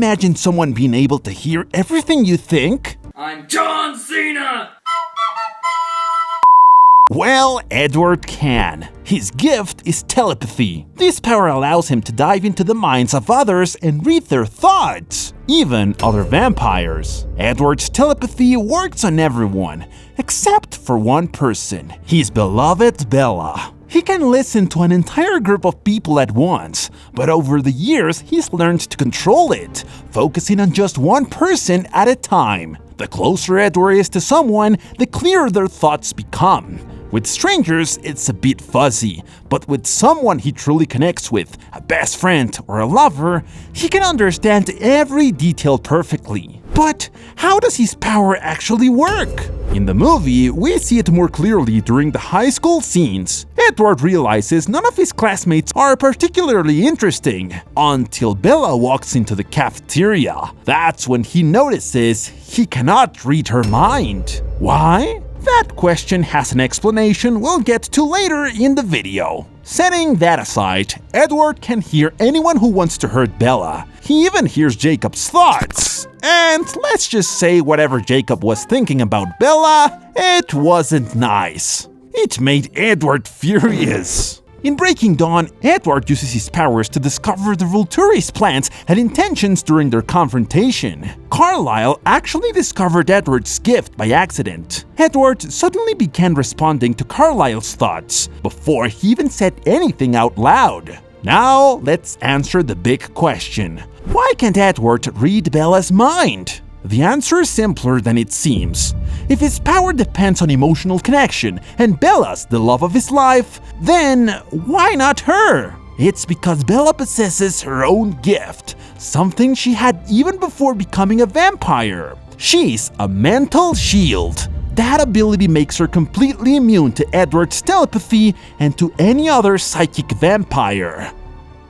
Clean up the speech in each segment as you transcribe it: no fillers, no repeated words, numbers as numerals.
imagine someone being able to hear everything you think? I'm John Cena! Well, Edward can. His gift is telepathy. This power allows him to dive into the minds of others and read their thoughts, even other vampires. Edward's telepathy works on everyone, except for one person, his beloved Bella. He can listen to an entire group of people at once, but over the years he's learned to control it, focusing on just one person at a time. The closer Edward is to someone, the clearer their thoughts become. With strangers, it's a bit fuzzy, but with someone he truly connects with, a best friend or a lover, he can understand every detail perfectly. But how does his power actually work? In the movie, we see it more clearly during the high school scenes. Edward realizes none of his classmates are particularly interesting, until Bella walks into the cafeteria. That's when he notices he cannot read her mind. Why? That question has an explanation we'll get to later in the video. Setting that aside, Edward can hear anyone who wants to hurt Bella. He even hears Jacob's thoughts. And let's just say whatever Jacob was thinking about Bella, it wasn't nice. It made Edward furious. In Breaking Dawn, Edward uses his powers to discover the Volturi's plans and intentions during their confrontation. Carlisle actually discovered Edward's gift by accident. Edward suddenly began responding to Carlisle's thoughts before he even said anything out loud. Now, let's answer the big question. Why can't Edward read Bella's mind? The answer is simpler than it seems. If his power depends on emotional connection and Bella's the love of his life, then why not her? It's because Bella possesses her own gift, something she had even before becoming a vampire. She's a mental shield. That ability makes her completely immune to Edward's telepathy and to any other psychic vampire.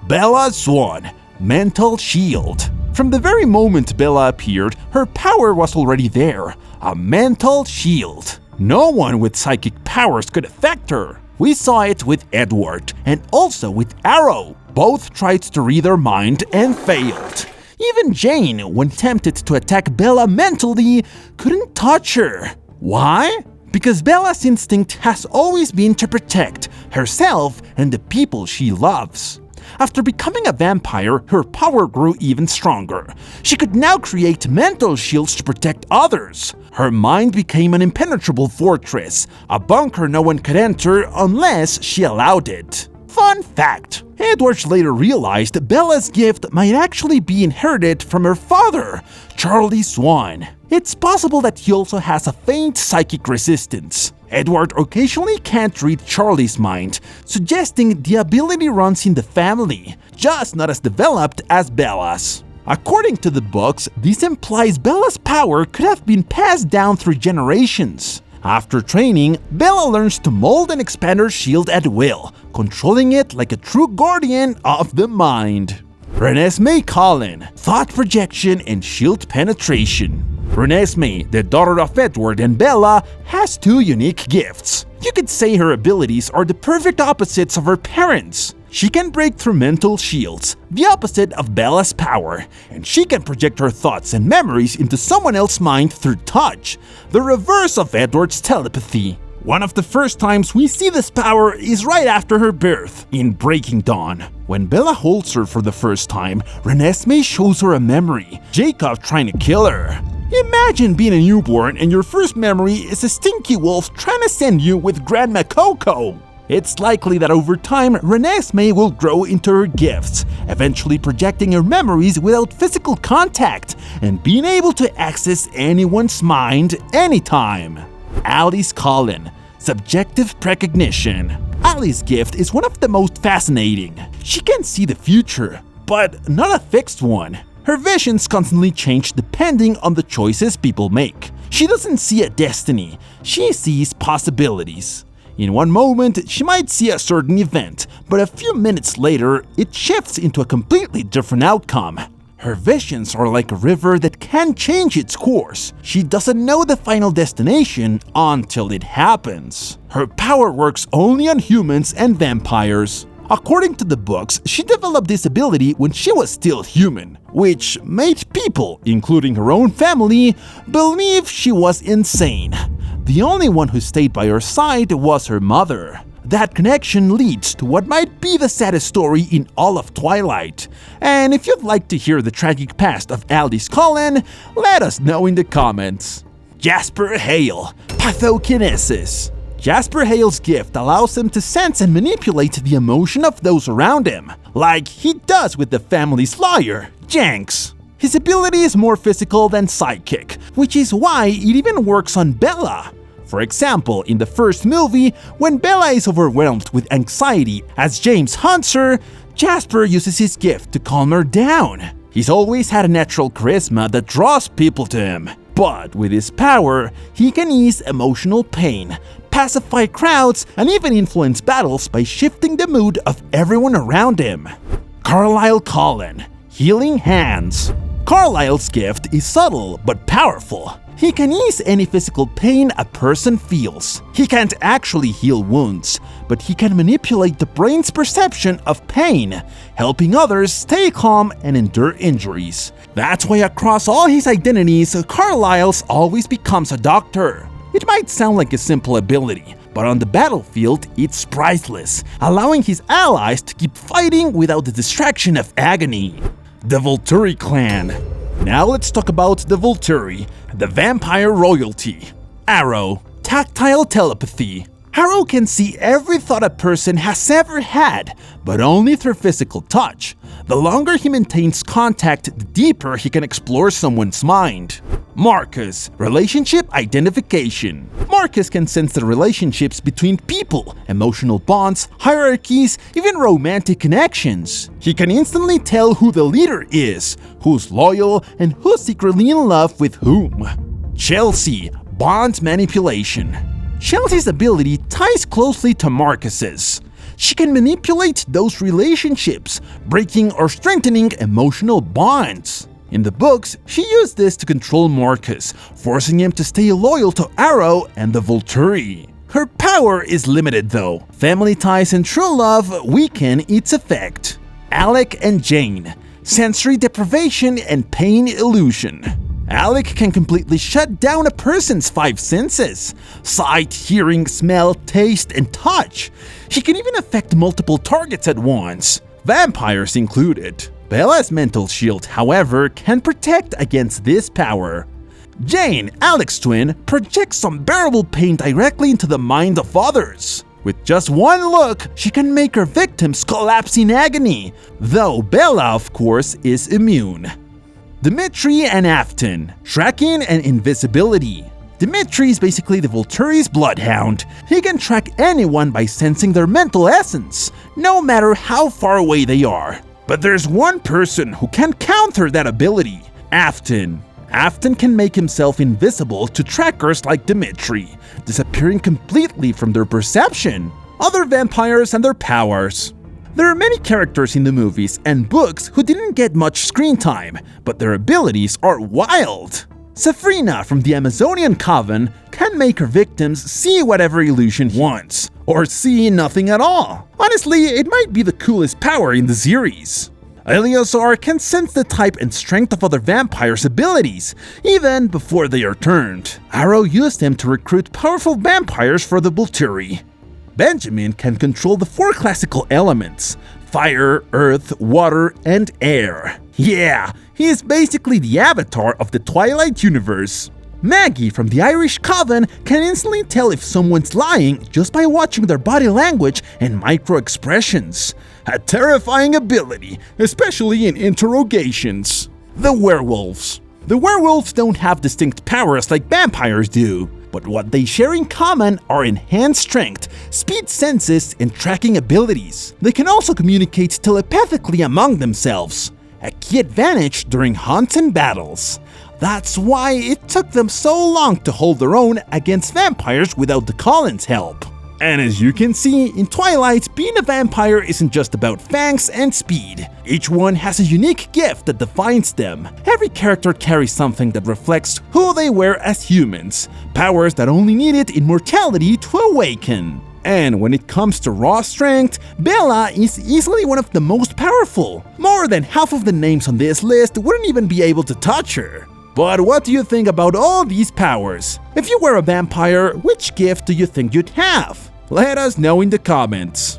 Bella Swan, mental shield. From the very moment Bella appeared, her power was already there, a mental shield. No one with psychic powers could affect her. We saw it with Edward, and also with Arrow. Both tried to read her mind and failed. Even Jane, when tempted to attack Bella mentally, couldn't touch her. Why? Because Bella's instinct has always been to protect herself and the people she loves. After becoming a vampire, her power grew even stronger. She could now create mental shields to protect others. Her mind became an impenetrable fortress, a bunker no one could enter unless she allowed it. Fun fact: Edward later realized Bella's gift might actually be inherited from her father, Charlie Swan. It's possible that he also has a faint psychic resistance. Edward occasionally can't read Charlie's mind, suggesting the ability runs in the family, just not as developed as Bella's. According to the books, this implies Bella's power could have been passed down through generations. After training, Bella learns to mold and expand her shield at will, controlling it like a true guardian of the mind. Renesmee Cullen, thought projection and shield penetration. Renesmee, the daughter of Edward and Bella, has two unique gifts. You could say her abilities are the perfect opposites of her parents. She can break through mental shields, the opposite of Bella's power, and she can project her thoughts and memories into someone else's mind through touch, the reverse of Edward's telepathy. One of the first times we see this power is right after her birth, in Breaking Dawn. When Bella holds her for the first time, Renesmee shows her a memory, Jacob trying to kill her. Imagine being a newborn and your first memory is a stinky wolf trying to send you with Grandma Coco. It's likely that over time, Renesmee will grow into her gifts, eventually projecting her memories without physical contact and being able to access anyone's mind anytime. Alice Cullen, subjective precognition. Alice's gift is one of the most fascinating. She can see the future, but not a fixed one. Her visions constantly change depending on the choices people make. She doesn't see a destiny, she sees possibilities. In one moment, she might see a certain event, but a few minutes later, it shifts into a completely different outcome. Her visions are like a river that can change its course. She doesn't know the final destination until it happens. Her power works only on humans and vampires. According to the books, she developed this ability when she was still human, which made people, including her own family, believe she was insane. The only one who stayed by her side was her mother. That connection leads to what might be the saddest story in all of Twilight. And if you'd like to hear the tragic past of Aldous Cullen, let us know in the comments. Jasper Hale, Pathokinesis. Jasper Hale's gift allows him to sense and manipulate the emotion of those around him, like he does with the family's lawyer, Jenks. His ability is more physical than psychic, which is why it even works on Bella. For example, in the first movie, when Bella is overwhelmed with anxiety as James hunts her, Jasper uses his gift to calm her down. He's always had a natural charisma that draws people to him, but with his power, he can ease emotional pain, pacify crowds, and even influence battles by shifting the mood of everyone around him. Carlisle Cullen, Healing Hands. Carlisle's gift is subtle but powerful. He can ease any physical pain a person feels. He can't actually heal wounds, but he can manipulate the brain's perception of pain, helping others stay calm and endure injuries. That's why across all his identities, Carlisle always becomes a doctor. It might sound like a simple ability, but on the battlefield, it's priceless, allowing his allies to keep fighting without the distraction of agony. The Volturi clan. Now let's talk about the Volturi, the vampire royalty. Arrow, tactile telepathy. Arrow can see every thought a person has ever had, but only through physical touch. The longer he maintains contact, the deeper he can explore someone's mind. Marcus, relationship identification. Marcus can sense the relationships between people, emotional bonds, hierarchies, even romantic connections. He can instantly tell who the leader is, who's loyal, and who's secretly in love with whom. Chelsea, bond manipulation. Chelsea's ability ties closely to Marcus's. She can manipulate those relationships, breaking or strengthening emotional bonds. In the books, she used this to control Marcus, forcing him to stay loyal to Arrow and the Volturi. Her power is limited though. Family ties and true love weaken its effect. Alec and Jane, sensory deprivation and pain illusion. Alec can completely shut down a person's 5 senses: sight, hearing, smell, taste, and touch. He can even affect multiple targets at once, vampires included. Bella's mental shield, however, can protect against this power. Jane, Alec's twin, projects unbearable pain directly into the mind of others. With just one look, she can make her victims collapse in agony, though Bella, of course, is immune. Dimitri and Afton, tracking and invisibility. Dimitri is basically the Volturi's bloodhound. He can track anyone by sensing their mental essence, no matter how far away they are. But there's one person who can counter that ability: Afton. Afton can make himself invisible to trackers like Dimitri, disappearing completely from their perception. Other vampires and their powers. There are many characters in the movies and books who didn't get much screen time, but their abilities are wild. Sabrina from the Amazonian Coven can make her victims see whatever illusion wants, or see nothing at all. Honestly, it might be the coolest power in the series. Eleazar can sense the type and strength of other vampires' abilities, even before they are turned. Arrow used him to recruit powerful vampires for the Volturi. Benjamin can control the 4 classical elements: fire, earth, water, and air. Yeah, he is basically the avatar of the Twilight universe. Maggie from the Irish Coven can instantly tell if someone's lying just by watching their body language and micro-expressions. A terrifying ability, especially in interrogations. The werewolves. The werewolves don't have distinct powers like vampires do, but what they share in common are enhanced strength, speed senses, and tracking abilities. They can also communicate telepathically among themselves, a key advantage during hunts and battles. That's why it took them so long to hold their own against vampires without the Cullens' help. And as you can see, in Twilight, being a vampire isn't just about fangs and speed. Each one has a unique gift that defines them. Every character carries something that reflects who they were as humans, powers that only needed immortality to awaken. And when it comes to raw strength, Bella is easily one of the most powerful. More than half of the names on this list wouldn't even be able to touch her. But what do you think about all these powers? If you were a vampire, which gift do you think you'd have? Let us know in the comments.